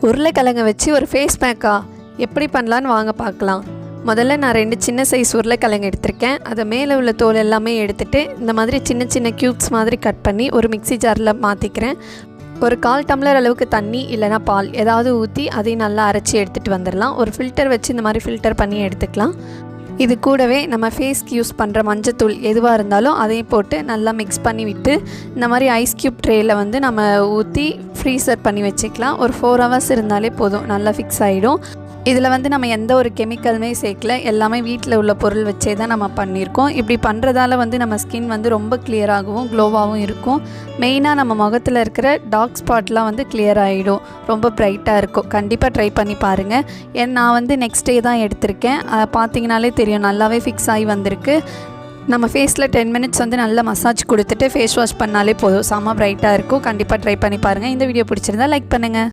உருளைக்கிழங்க வச்சு ஒரு ஃபேஸ் பேக்கா எப்படி பண்ணலான்னு வாங்க பார்க்கலாம். முதல்ல நான் 2 சின்ன சைஸ் உருளைக்கிழங்கு எடுத்திருக்கேன். அதை மேலே உள்ள தோல் எல்லாமே எடுத்துகிட்டு இந்த மாதிரி சின்ன சின்ன க்யூப்ஸ் மாதிரி கட் பண்ணி ஒரு மிக்ஸி ஜாரில் மாற்றிக்கிறேன். ஒரு 1/4 டம்ளர் அளவுக்கு தண்ணி இல்லைனா பால் ஏதாவது ஊற்றி அதையும் நல்லா அரைச்சி எடுத்துகிட்டு வந்துடலாம். ஒரு ஃபில்டர் வச்சு இந்த மாதிரி ஃபில்டர் பண்ணி எடுத்துக்கலாம். இது கூடவே நம்ம ஃபேஸ்க்கு யூஸ் பண்ணுற மஞ்சத்தூள் எதுவாக இருந்தாலும் அதையும் போட்டு நல்லா மிக்ஸ் பண்ணி விட்டு இந்த மாதிரி ஐஸ் க்யூப் ட்ரேயில் வந்து நம்ம ஊற்றி ஃப்ரீசர் பண்ணி வச்சுக்கலாம். ஒரு 4 hours இருந்தாலே போதும், நல்லா ஃபிக்ஸ் ஆகிடும். இதில் வந்து நம்ம எந்த ஒரு கெமிக்கலுமே சேர்க்கல, எல்லாமே வீட்டில் உள்ள பொருள் வச்சே தான் நம்ம பண்ணியிருக்கோம். இப்படி பண்ணுறதால வந்து நம்ம ஸ்கின் வந்து ரொம்ப கிளியராகவும் க்ளோவாகவும் இருக்கும். மெயினாக நம்ம முகத்தில் இருக்கிற டார்க் ஸ்பாட்லாம் வந்து கிளியர் ஆகிடும், ரொம்ப ப்ரைட்டாக இருக்கும். கண்டிப்பாக ட்ரை பண்ணி பாருங்கள். நான் வந்து நெக்ஸ்ட் டே தான் எடுத்திருக்கேன். பார்த்தீங்கனாலே தெரியும், நல்லாவே ஃபிக்ஸ் ஆகி வந்திருக்கு. நம்ம ஃபேஸில் 10 minutes வந்து நல்லா மசாஜ் கொடுத்துட்டு ஃபேஸ் வாஷ் பண்ணாலே போதும், செம்ம ப்ரைட்டாக இருக்கும். கண்டிப்பாக ட்ரை பண்ணி பாருங்கள். இந்த வீடியோ பிடிச்சிருந்தா லைக் பண்ணுங்கள்.